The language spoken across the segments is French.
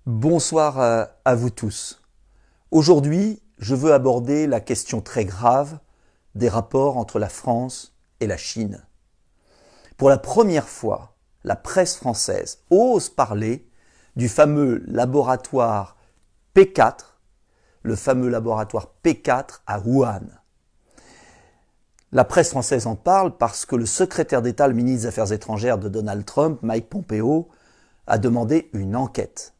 Bonsoir à vous tous. Aujourd'hui, je veux aborder la question très grave des rapports entre la France et la Chine. Pour la première fois, la presse française ose parler du fameux laboratoire P4, le fameux laboratoire P4 à Wuhan. La presse française en parle parce que le secrétaire d'État, le ministre des Affaires étrangères de Donald Trump, Mike Pompeo, a demandé une enquête.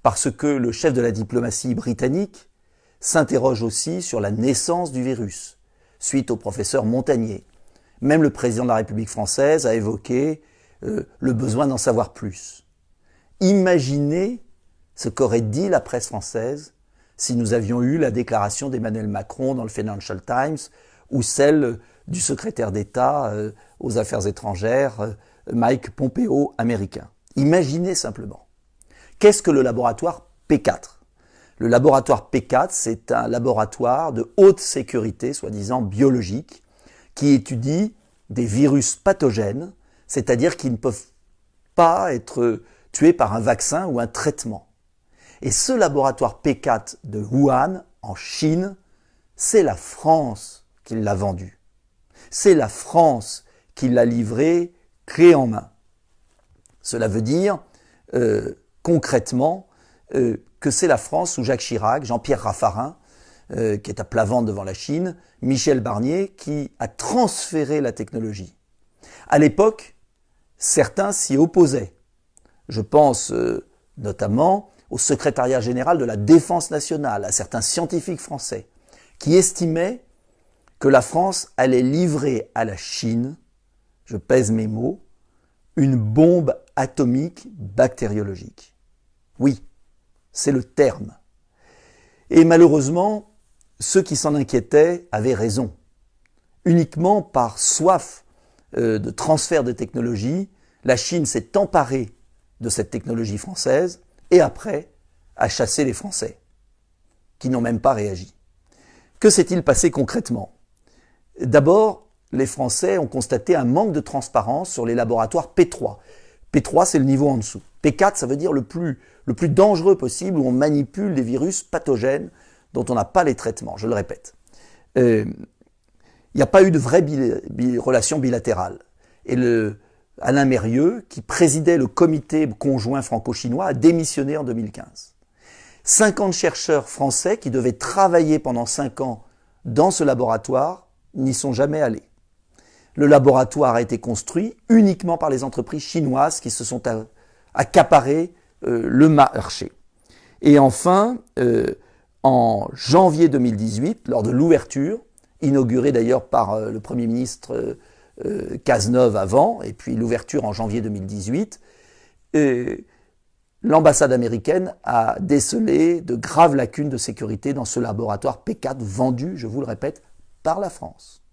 Parce que le chef de la diplomatie britannique s'interroge aussi sur la naissance du virus, suite au professeur Montagnier. Même le président de la République française a évoqué le besoin d'en savoir plus. Imaginez ce qu'aurait dit la presse française si nous avions eu la déclaration d'Emmanuel Macron dans le Financial Times ou celle du secrétaire d'État aux Affaires étrangères, Mike Pompeo, américain. Imaginez simplement. Qu'est-ce que le laboratoire P4 ? Le laboratoire P4, c'est un laboratoire de haute sécurité, soi-disant biologique, qui étudie des virus pathogènes, c'est-à-dire qui ne peuvent pas être tués par un vaccin ou un traitement. Et ce laboratoire P4 de Wuhan, en Chine, c'est la France qui l'a vendu. C'est la France qui l'a livré clé en main. Cela veut dire concrètement que c'est la France sous Jacques Chirac, Jean-Pierre Raffarin, qui est à plat ventre devant la Chine, Michel Barnier, qui a transféré la technologie. À l'époque, certains s'y opposaient. Je pense notamment au secrétariat général de la Défense nationale, à certains scientifiques français, qui estimaient que la France allait livrer à la Chine, je pèse mes mots, une bombe atomique bactériologique. Oui, c'est le terme. Et malheureusement, ceux qui s'en inquiétaient avaient raison. Uniquement par soif de transfert de technologie, la Chine s'est emparée de cette technologie française et après a chassé les Français, qui n'ont même pas réagi. Que s'est-il passé concrètement ? D'abord, les Français ont constaté un manque de transparence sur les laboratoires P3. P3, c'est le niveau en dessous. P4, ça veut dire le plus dangereux possible, où on manipule des virus pathogènes dont on n'a pas les traitements, je le répète. Il n'y a pas eu de vraie relation bilatérale. Et Alain Mérieux, qui présidait le comité conjoint franco-chinois, a démissionné en 2015. 50 chercheurs français qui devaient travailler pendant 5 ans dans ce laboratoire n'y sont jamais allés. Le laboratoire a été construit uniquement par les entreprises chinoises qui se sont accaparées le marché. Et enfin, en janvier 2018, lors de l'ouverture, inaugurée d'ailleurs par le Premier ministre Cazeneuve avant, et puis l'ouverture en janvier 2018, l'ambassade américaine a décelé de graves lacunes de sécurité dans ce laboratoire P4 vendu, je vous le répète, par la France.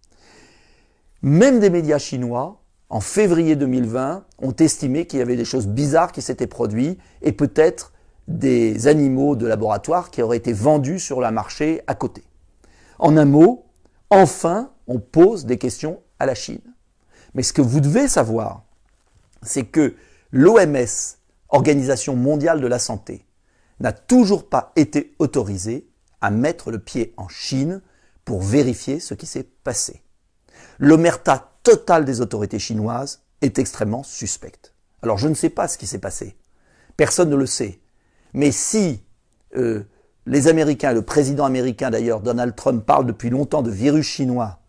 Même des médias chinois, en février 2020, ont estimé qu'il y avait des choses bizarres qui s'étaient produites et peut-être des animaux de laboratoire qui auraient été vendus sur le marché à côté. En un mot, enfin, on pose des questions à la Chine. Mais ce que vous devez savoir, c'est que l'OMS, Organisation mondiale de la santé, n'a toujours pas été autorisée à mettre le pied en Chine pour vérifier ce qui s'est passé. L'omerta totale des autorités chinoises est extrêmement suspecte. Alors je ne sais pas ce qui s'est passé. Personne ne le sait. Mais si les Américains, le président américain d'ailleurs, Donald Trump, parle depuis longtemps de virus chinois,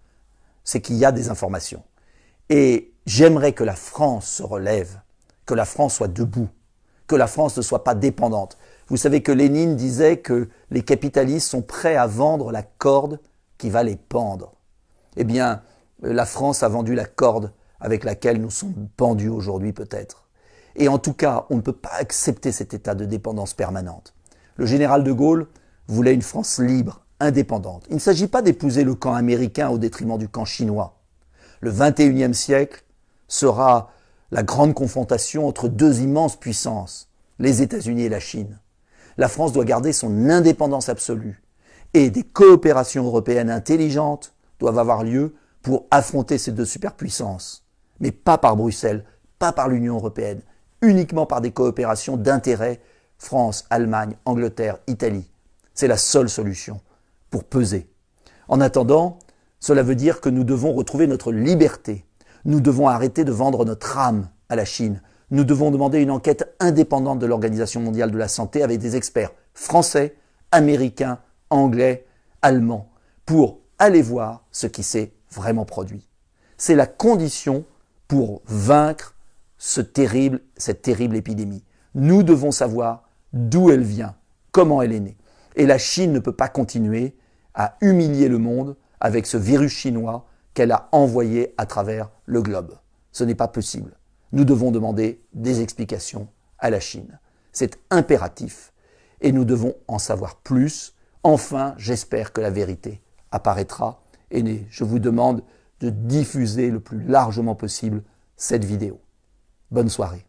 c'est qu'il y a des informations. Et j'aimerais que la France se relève, que la France soit debout, que la France ne soit pas dépendante. Vous savez que Lénine disait que les capitalistes sont prêts à vendre la corde qui va les pendre. Eh bien, la France a vendu la corde avec laquelle nous sommes pendus aujourd'hui peut-être. Et en tout cas, on ne peut pas accepter cet état de dépendance permanente. Le général de Gaulle voulait une France libre, indépendante. Il ne s'agit pas d'épouser le camp américain au détriment du camp chinois. Le 21e siècle sera la grande confrontation entre deux immenses puissances, les États-Unis et la Chine. La France doit garder son indépendance absolue et des coopérations européennes intelligentes doivent avoir lieu pour affronter ces deux superpuissances. Mais pas par Bruxelles, pas par l'Union européenne, uniquement par des coopérations d'intérêt France, Allemagne, Angleterre, Italie. C'est la seule solution pour peser. En attendant, cela veut dire que nous devons retrouver notre liberté. Nous devons arrêter de vendre notre âme à la Chine. Nous devons demander une enquête indépendante de l'Organisation mondiale de la santé avec des experts français, américains, anglais, allemands, pour aller voir ce qui s'est vraiment produit. C'est la condition pour vaincre cette terrible épidémie. Nous devons savoir d'où elle vient, comment elle est née. Et la Chine ne peut pas continuer à humilier le monde avec ce virus chinois qu'elle a envoyé à travers le globe. Ce n'est pas possible. Nous devons demander des explications à la Chine. C'est impératif et nous devons en savoir plus. Enfin, j'espère que la vérité apparaîtra et je vous demande de diffuser le plus largement possible cette vidéo. Bonne soirée.